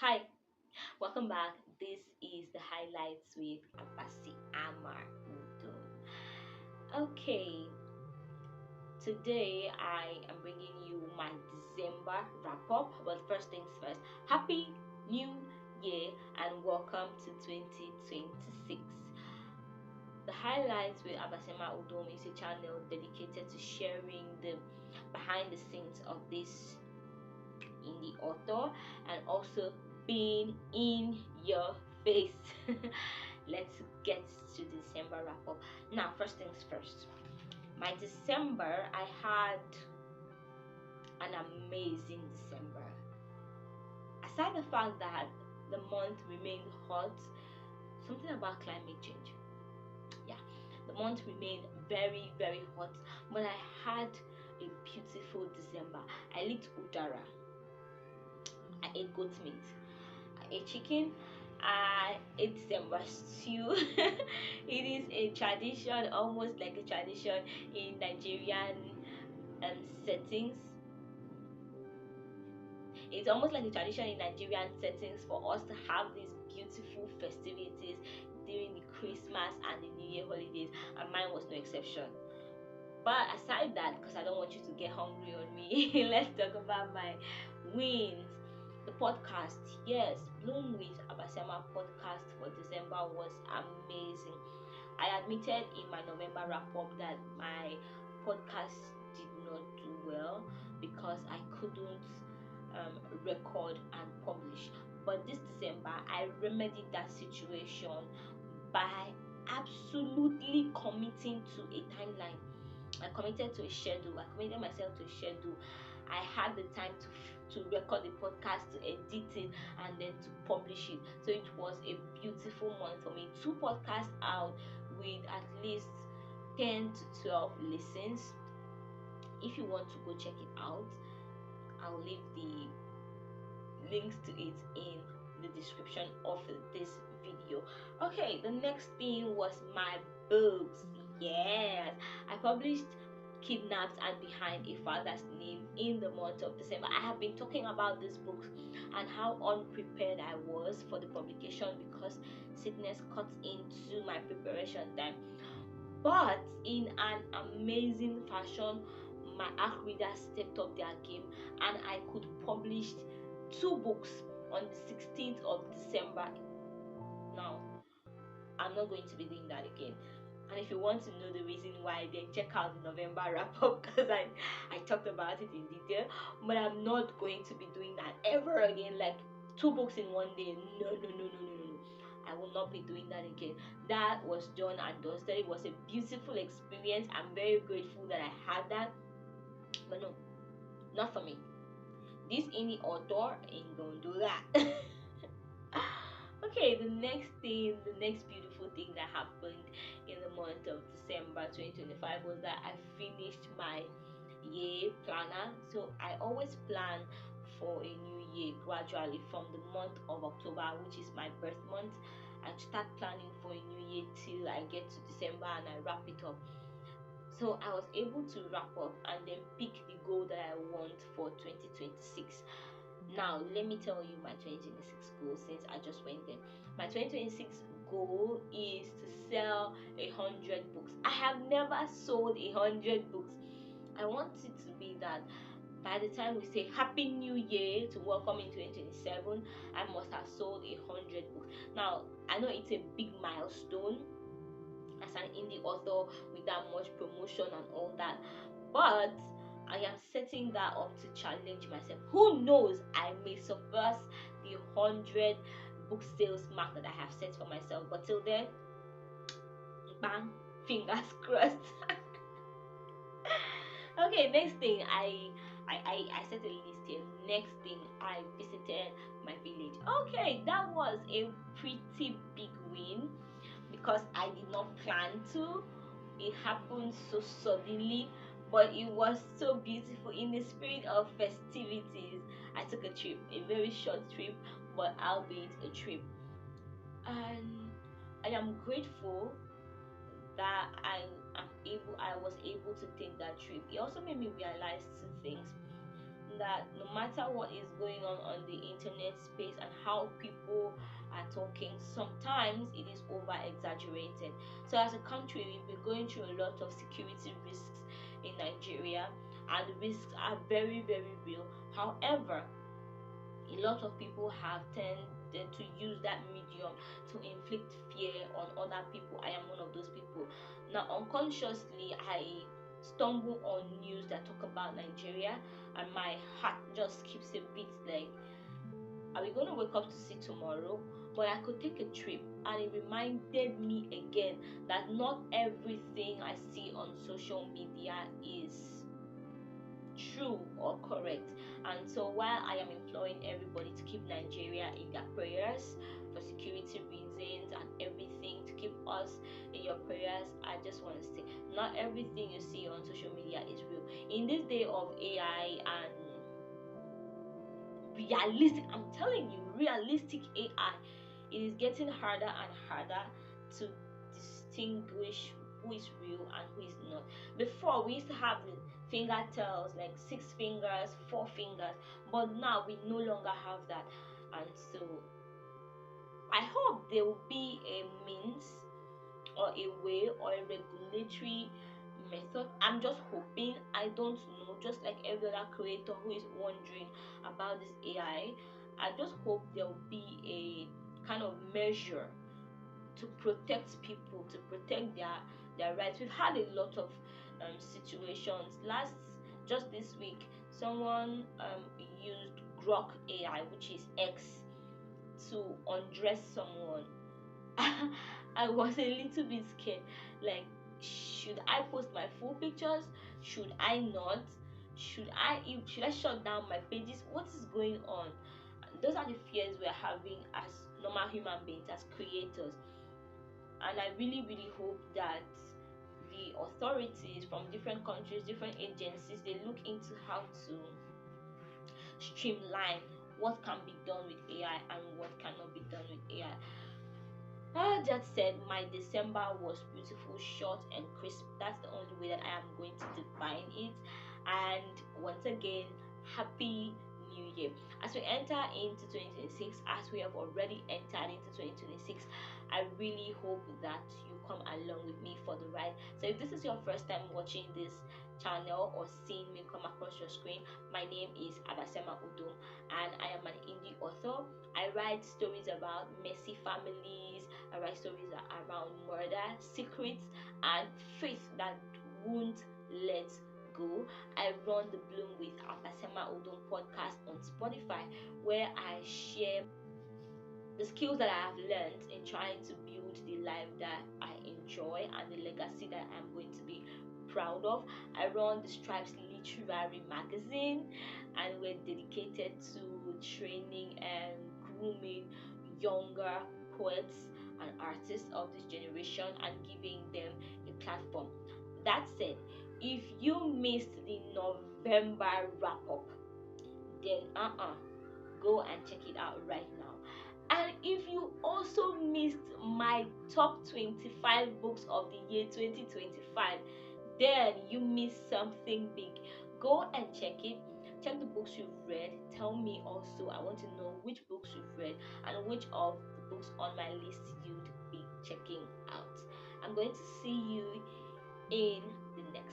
Hi, welcome back. This is the highlights with Abasiama Udom. Okay, today I am bringing you my December wrap up. But first things first, Happy New Year and welcome to 2026. The highlights with Abasiama Udom is a channel dedicated to sharing the behind the scenes of this indie author and also being in your face. Let's get to December wrap up. Now, first things first. My December, I had an amazing December. Aside the fact that the month remained hot, something about climate change. Yeah, the month remained very hot, but I had a beautiful December. I ate udara. I ate goat meat. I ate chicken. I ate December stew. It is a tradition, almost like a tradition in Nigerian settings. It's almost like a tradition in Nigerian settings for us to have these beautiful festivities during the Christmas and the New Year holidays, and mine was no exception. But aside that, because I don't want you to get hungry on me, let's talk about my wins. The podcast, yes, Bloom with Abasiama podcast for December was amazing. I admitted in my November wrap up that my podcast did not do well because I couldn't record and publish. But this December, I remedied that situation by absolutely committing to a timeline. I committed to a schedule. I committed myself to a schedule. I had the time to record the podcast, to edit it, and then to publish it. So it was a beautiful month for me. 2 podcasts out with at least 10 to 12 listens. If you want to go check it out, I'll leave the links to it in the description of this video. Okay, the next thing was my books. Yes, I published Kidnapped and Behind a Father's Name in the month of December. I have been talking about this book and how unprepared I was for the publication because sickness cut into my preparation time. But in an amazing fashion, my ARC readers stepped up their game and I could publish 2 books on the 16th of December. Now, I'm not going to be doing that again. And if you want to know the reason why, then check out the November wrap up because I talked about it in detail. But I'm not going to be doing that ever again. Like 2 books in one day. No. I will not be doing that again. That was done and dusted. It was a beautiful experience. I'm very grateful that I had that. But no, not for me. This indie author ain't gonna do that. Okay, the next beautiful thing that happened in the month of December 2025 was that I finished my year planner. So I always plan for a new year gradually from the month of October, which is my birth month. I start planning for a new year till I get to December and I wrap it up. So I was able to wrap up and then pick the goal that I want for 2026. Now let me tell you my 2026 goal since I just went there. My 2026 goal is to sell 100 books. I have never sold 100 books. I want it to be that by the time we say Happy New Year to welcome in 2027, I must have sold 100 books. Now I know it's a big milestone as an indie author with that much promotion and all that, but I am setting that up to challenge myself. Who knows, I may surpass the 100 book sales mark that I have set for myself, but till then, bang, fingers crossed. Okay, next thing, I set a list here. Next thing, I visited my village. Okay, that was a pretty big win because I did not plan to. It happened so suddenly, but it was so beautiful. In the spirit of festivities, I took a trip, a very short trip, but albeit a trip. And I am grateful that I was able to take that trip. It also made me realize 2 things. that no matter what is going on the internet space and how people are talking, sometimes it is over exaggerated. So as a country, we've been going through a lot of security risks in Nigeria, and the risks are very, very real. However, a lot of people have tended to use that medium to inflict fear on other people. I am one of those people. Now, unconsciously, I stumble on news that talk about Nigeria, and my heart just keeps a beat like, are we going to wake up to see tomorrow? But I could take a trip, and it reminded me again that not everything I see on social media is true or correct. And so while I am imploring everybody to keep Nigeria in their prayers for security reasons and everything, to keep us in your prayers, I just want to say not everything you see on social media is real. In this day of AI and realistic, I'm telling you, realistic AI, it is getting harder and harder to distinguish who is real and who is not. Before, we used to have the finger tells, like 6 fingers, 4 fingers, but now we no longer have that. And so I hope there will be a means or a way or a regulatory method. I'm just hoping, I don't know, just like every other creator who is wondering about this I just hope there will be a kind of measure to protect people, to protect their rights. We've had a lot of situations. Just this week, someone used Grok AI, which is X, to undress someone. I was a little bit scared. Like, should I post my full pictures? Should I not? Should I shut down my pages? What is going on? Those are the fears we're having as normal human beings, as creators. And I really, really hope that the authorities from different countries, different agencies, they look into how to streamline what can be done with AI and what cannot be done with AI. That said, my December was beautiful, short, and crisp. That's the only way that I am going to define it. And once again, happy new year. As we enter into 2026, as we have already entered into 2026, I really hope that you come along with me for the ride. So if this is your first time watching this channel or seeing me come across your screen, my name is Abasiama Udom, and I am an indie author. I write stories about messy families. I write stories around murder, secrets, and faith that won't let go. I run the Bloom with Abasiama Udom podcast on Spotify, where I share the skills that I have learned in trying to build the life that I enjoy and the legacy that I'm going to be proud of. I run the Stripes Literary Magazine, and we're dedicated to training and grooming younger poets and artists of this generation and giving them a platform. That said, if you missed the November wrap up, then go and check it out right now. And if you also missed my top 25 books of the year 2025, then you missed something big. Go and check it. Check the books you've read. Tell me also, I want to know which books you've read and which of the books on my list you'd be checking out. I'm going to see you in the next